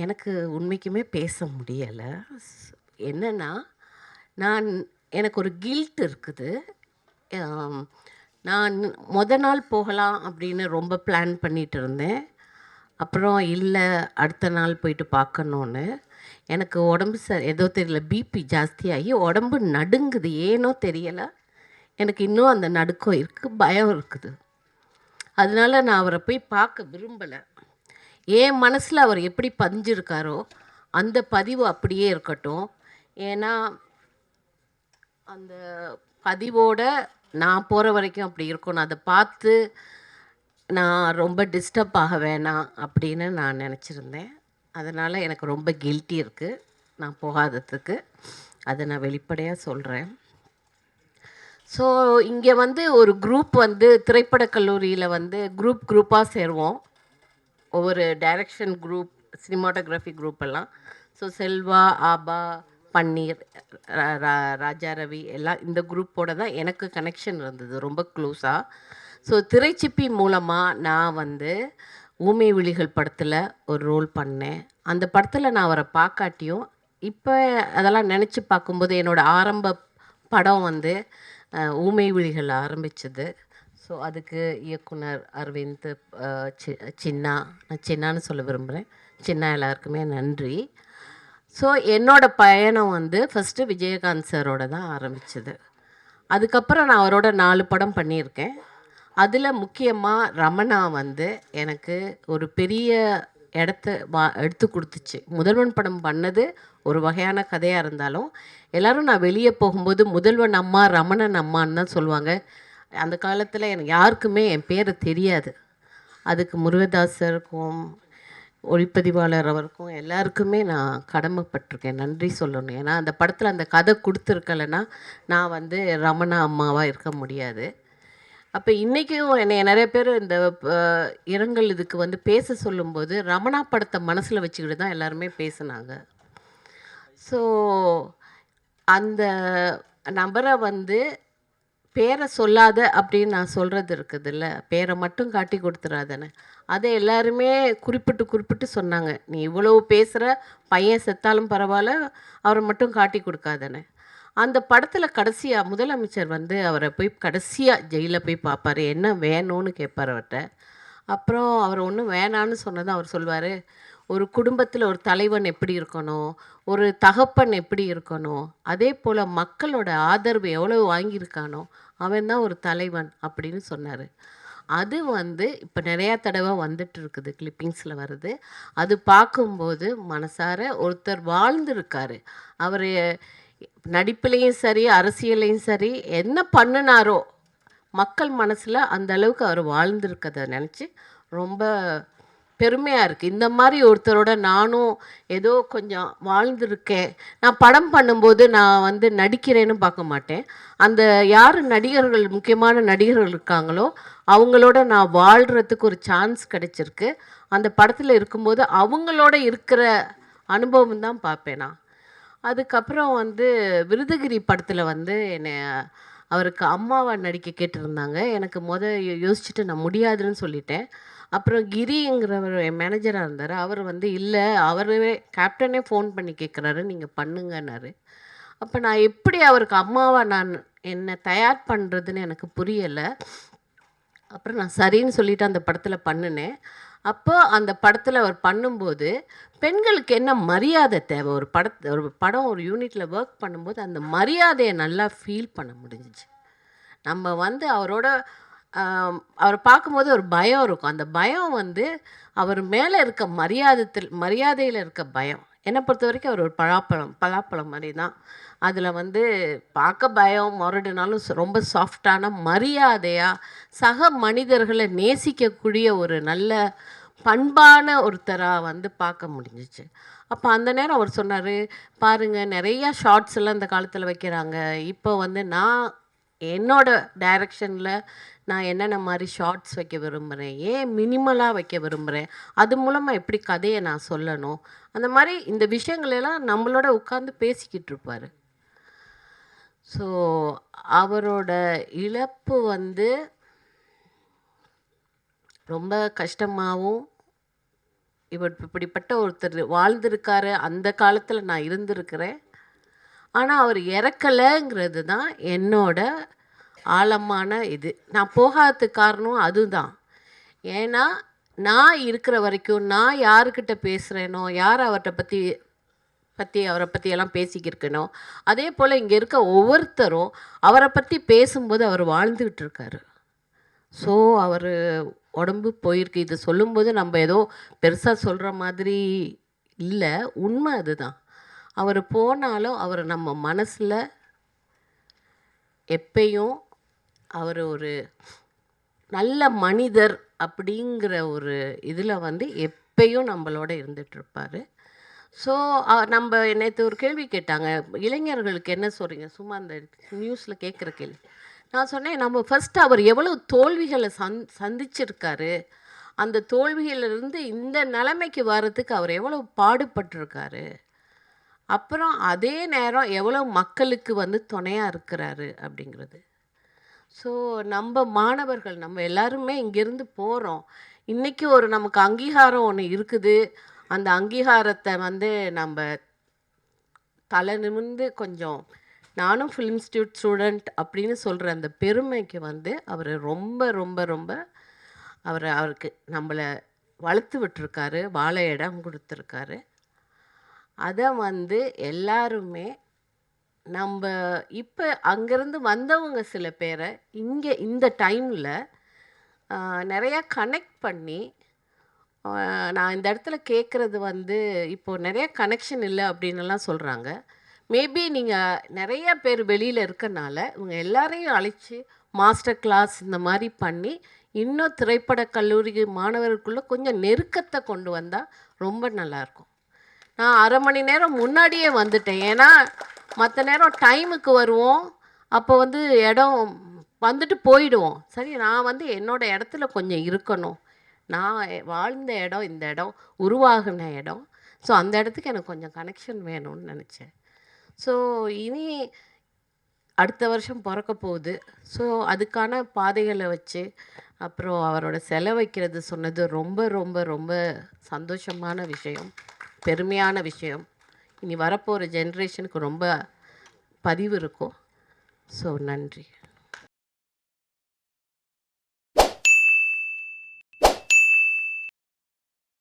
எனக்கு உண்மைக்குமே பேச முடியலை. என்னன்னா, நான் எனக்கு ஒரு கில்ட் இருக்குது. ஆம், நான் நாள் போகலாம் அப்படின்னு ரொம்ப பிளான் பண்ணிட்டு இருந்தேன். அப்புறம் இல்லை, அடுத்த நாள் போயிட்டு பார்க்கணுன்னு. எனக்கு உடம்பு ஏதோ தெரியல, பிபி ஜாஸ்தியாகி உடம்பு நடுங்குது, ஏனோ தெரியலை. எனக்கு இன்னும் அந்த நடுக்கம் இருக்குது, பயம் இருக்குது. அதனால நான் அவரை போய் பார்க்க விரும்பலை. என் மனசில் அவர் எப்படி பதிஞ்சிருக்காரோ அந்த பதிவு அப்படியே இருக்கட்டும். ஏன்னா அந்த பதிவோட நான் போகிற வரைக்கும் அப்படி இருக்கணும். அதை பார்த்து நான் ரொம்ப டிஸ்டர்ப் ஆக வேணாம் அப்படின்னு நான் நினச்சிருந்தேன். அதனால் எனக்கு ரொம்ப கில்ட்டி இருக்குது நான் போகாததுக்கு. அதை நான் வெளிப்படையாக சொல்கிறேன். ஸோ இங்கே வந்து ஒரு குரூப் வந்து திரைப்படக் கல்லூரியில் வந்து குரூப்பாக சேருவோம். ஒவ்வொரு டைரக்ஷன் குரூப், சினிமாட்டோகிராஃபி குரூப் எல்லாம். ஸோ செல்வா, ஆபா, பன்னீர், ராஜா ரவி எல்லாம் இந்த குரூப்போட தான் எனக்கு கனெக்ஷன் இருந்தது ரொம்ப க்ளோஸாக. ஸோ திரைச்சிப்பி மூலமாக நான் வந்து ஊமை விழிகள் படத்தில் ஒரு ரோல் பண்ணேன். அந்த படத்தில் நான் அவரை பார்க்காட்டியும் இப்போ அதெல்லாம் நினச்சி பார்க்கும்போது என்னோடய ஆரம்ப படம் வந்து ஊமை விழிகள் ஆரம்பித்தது. ஸோ அதுக்கு இயக்குனர் அரவிந்த், சின்னா, நான் சின்னான்னு சொல்ல விரும்புகிறேன். சின்னா எல்லாருக்குமே நன்றி. ஸோ என்னோடய பயணம் வந்து ஃபஸ்ட்டு விஜயகாந்த் சாரோட தான் ஆரம்பிச்சது. அதுக்கப்புறம் நான் அவரோட 4 படம் பண்ணியிருக்கேன். அதில் முக்கியமாக ரமணா வந்து எனக்கு ஒரு பெரிய இடத்த எடுத்து கொடுத்துச்சு. முதல்வன் படம் பண்ணது ஒரு வகையான கதையாக இருந்தாலும் எல்லோரும் நான் வெளியே போகும்போது முதல்வன் அம்மா, ரமணன் அம்மான்னு தான் சொல்லுவாங்க. அந்த காலத்தில் எனக்கு யாருக்குமே என் பேர் தெரியாது. அதுக்கு முருகதாசருக்கும் ஒளிப்பதிவாளர் அவருக்கும் எல்லாருக்குமே நான் கடமைப்பட்டிருக்கேன், நன்றி சொல்லணும். ஏன்னா அந்த படத்தில் அந்த கதை கொடுத்துருக்கலைன்னா நான் வந்து ரமணா அம்மாவாக இருக்க முடியாது. அப்போ இன்றைக்கும் என்னை நிறைய பேர் இந்த இரங்கல் இதுக்கு வந்து பேச சொல்லும்போது ரமணா படத்தை மனசில் வச்சுக்கிட்டு தான் எல்லாருமே பேசுனாங்க. ஸோ அந்த நபரை வந்து பேரை சொல்லாத அப்படின்னு நான் சொல்கிறது இருக்குதுல்ல, பேரை மட்டும் காட்டி கொடுத்துறாதானே, அதை எல்லாருமே குறிப்பிட்டு சொன்னாங்க. நீ இவ்வளோ பேசுகிற, பையன் செத்தாலும் பரவாயில்ல, அவரை மட்டும் காட்டி கொடுக்காதானே. அந்த படத்தில் கடைசியாக முதலமைச்சர் வந்து அவரை போய் கடைசியாக ஜெயிலில் போய் பார்ப்பார், என்ன வேணும்னு கேட்பார் அவர்கிட்ட. அப்புறம் அவர் ஒன்றும் வேணான்னு சொன்னதை அவர் சொல்வார், ஒரு குடும்பத்தில் ஒரு தலைவன் எப்படி இருக்கணும், ஒரு தகப்பன் எப்படி இருக்கணும், அதே போல் மக்களோட ஆதரவு எவ்வளோ வாங்கியிருக்கானோ அவன் தான் ஒரு தலைவன் அப்படின்னு சொன்னார். அது வந்து இப்போ நிறையா தடவை வந்துட்டு இருக்குது, கிளிப்பிங்ஸில் வருது. அது பார்க்கும்போது மனசார ஒருத்தர் வாழ்ந்துருக்காரு. அவர் நடிப்புலேயும் சரி, அரசியலையும் சரி, என்ன பண்ணினாரோ மக்கள் மனசில் அந்த அளவுக்கு அவர் வாழ்ந்துருக்கதை நினச்சி ரொம்ப பெருமையாக இருக்குது. இந்த மாதிரி ஒருத்தரோட நானும் ஏதோ கொஞ்சம் வாழ்ந்துருக்கேன். நான் படம் பண்ணும்போது நான் வந்து நடிக்கிறேன்னு பார்க்க மாட்டேன். அந்த யார் நடிகர்கள், முக்கியமான நடிகர்கள் இருக்காங்களோ அவங்களோட நான் வாழ்கிறதுக்கு ஒரு சான்ஸ் கிடச்சிருக்கு. அந்த படத்தில் இருக்கும்போது அவங்களோட இருக்கிற அனுபவம் தான் பார்ப்பேன் நான். அதுக்கப்புறம் வந்து விருதுகிரி படத்தில் வந்து என்னை அவருக்கு அம்மாவை நடிக்க கேட்டிருந்தாங்க. எனக்கு யோசிச்சுட்டு நான் முடியாதுன்னு சொல்லிட்டேன். அப்புறம் கிரிங்கிறவர் என் மேனேஜராக இருந்தார். அவர் வந்து இல்லை, அவரே கேப்டனே ஃபோன் பண்ணி கேட்குறாரு, நீங்கள் பண்ணுங்கன்னாரு. அப்போ நான் எப்படி அவருக்கு அம்மாவை நான் என்னை தயார் பண்ணுறதுன்னு எனக்கு புரியலை. அப்புறம் நான் சரின்னு சொல்லிவிட்டு அந்த படத்தில் பண்ணினேன். அப்போ அந்த படத்தில் அவர் பண்ணும்போது பெண்களுக்கு என்ன மரியாதை தேவை, ஒரு படம் ஒரு யூனிட்டில் ஒர்க் பண்ணும்போது அந்த மரியாதையை நல்லா ஃபீல் பண்ண முடிஞ்சிச்சு. நம்ம வந்து அவரோட அவரை பார்க்கும்போது ஒரு பயம் இருக்கும். அந்த பயம் வந்து அவர் மேலே இருக்க மரியாதையில் இருக்க பயம். என்னை பொறுத்த வரைக்கும் அவர் ஒரு பலாப்பழம் மாதிரி தான். அதில் வந்து பார்க்க பயம் முரடுனாலும் ரொம்ப சாஃப்டான மரியாதையாக சக மனிதர்களை நேசிக்கக்கூடிய ஒரு நல்ல பண்பான ஒருத்தராக வந்து பார்க்க முடிஞ்சிச்சு. அப்போ அந்த நேரம் அவர் சொன்னார், பாருங்கள் நிறையா ஷார்ட்ஸ் எல்லாம் இந்த காலத்தில் வைக்கிறாங்க, இப்போ வந்து நான் என்னோட டைரக்ஷனில் நான் என்னென்ன மாதிரி ஷார்ட்ஸ் வைக்க விரும்புகிறேன், ஏன் மினிமலாக வைக்க விரும்புகிறேன், அது மூலமாக எப்படி கதையை நான் சொல்லணும், அந்த மாதிரி இந்த விஷயங்களெல்லாம் நம்மளோட உட்காந்து பேசிக்கிட்டு இருப்பார். ஸோ அவரோட இழப்பு வந்து ரொம்ப கஷ்டமாகவும் இவர் இப்படிப்பட்ட ஒருத்தர் வாழ்ந்திருக்காரு, அந்த காலத்தில் நான் இருந்திருக்கிறேன். ஆனால் அவர் இறக்கலைங்கிறது தான் என்னோட ஆழமான இது. நான் போகாததுக்கு காரணம் அதுதான். ஏன்னா நான் இருக்கிற வரைக்கும் நான் யாருக்கிட்ட பேசுகிறேனோ, யார் அவரை பற்றியெல்லாம் பேசிக்கிருக்கனோ, அதே போல் இங்கே இருக்க ஒவ்வொருத்தரும் அவரை பற்றி பேசும்போது அவர் வாழ்ந்துக்கிட்டு இருக்காரு. ஸோ அவர் உடம்பு போயிருக்கு. இது சொல்லும்போது நம்ம ஏதோ பெருசாக சொல்கிற மாதிரி இல்லை, உண்மை அதுதான். அவர் போனாலும் அவர் நம்ம மனசில் எப்பயும் அவர் ஒரு நல்ல மனிதர் அப்படிங்கிற ஒரு இதில் வந்து எப்பயும் நம்மளோட இருந்துகிட்ருப்பார். ஸோ நம்ம நேற்று ஒரு கேள்வி கேட்டாங்க, இளைஞர்களுக்கு என்ன சொல்கிறீங்க, சும்மா அந்த நியூஸில் கேட்குற கேள்வி. நான் சொன்னேன், நம்ம ஃபஸ்ட்டு அவர் எவ்வளோ தோல்விகளை சந்திச்சிருக்காரு, அந்த தோல்விகளிலிருந்து இந்த நிலைமைக்கு வர்றதுக்கு அவர் எவ்வளோ பாடுபட்டிருக்காரு, அப்புறம் அதே நேரம் எவ்வளோ மக்களுக்கு வந்து துணையாக இருக்கிறாரு அப்படிங்கிறது. ஸோ நம்ம மாணவர்கள் நம்ம எல்லாருமே இங்கேருந்து போகிறோம். இன்றைக்கி ஒரு நமக்கு அங்கீகாரம் ஒன்று இருக்குது. அந்த அங்கீகாரத்தை வந்து நம்ம தலை நிமிர்ந்து கொஞ்சம் நானும் ஃபிலிம் இன்ஸ்டியூட் ஸ்டூடெண்ட் அப்படின்னு சொல்கிற அந்த பெருமைக்கு வந்து அவர் ரொம்ப ரொம்ப ரொம்ப அவருக்கு நம்மளை வளர்த்து விட்டுருக்காரு, வாழ இடம் கொடுத்துருக்காரு. அதை வந்து எல்லாருமே நம்ம இப்போ அங்கேருந்து வந்தவங்க சில பேரை இங்கே இந்த டைமில் நிறையா கனெக்ட் பண்ணி, நான் இந்த இடத்துல கேட்குறது வந்து இப்போது நிறைய கனெக்ஷன் இல்லை அப்படின்னுலாம் சொல்கிறாங்க. மேபி நீங்கள் நிறைய பேர் வெளியில் இருக்கனால இவங்க எல்லாரையும் அழைச்சி மாஸ்டர் கிளாஸ் இந்த மாதிரி பண்ணி இன்னும் திரைப்பட கல்லூரி மாணவர்களுக்குள்ளே கொஞ்சம் நெருக்கத்தை கொண்டு வந்தால் ரொம்ப நல்லாயிருக்கும். நான் அரை மணி நேரம் முன்னாடியே வந்துட்டேன். ஏன்னா மற்ற நேரம் டைமுக்கு வருவோம், அப்போ வந்து இடம் வந்துட்டு போயிடுவோம். சரி, நான் வந்து என்னோடய இடத்துல கொஞ்சம் இருக்கணும். நான் வாழ்ந்த இடம், இந்த இடம் உருவாகின இடம். ஸோ அந்த இடத்துக்கு எனக்கு கொஞ்சம் கனெக்ஷன் வேணும்னு நினச்சேன். ஸோ இனி அடுத்த வருஷம் பிறக்க போகுது. ஸோ அதுக்கான பாதைகளை வச்சு அப்புறம் அவரோட செலவைக்கிறது சொன்னது ரொம்ப ரொம்ப ரொம்ப சந்தோஷமான விஷயம், பெருமையான விஷயம். இனி வரப்போகிற ஜென்ரேஷனுக்கு ரொம்ப பதிவு இருக்கும். ஸோ நன்றி.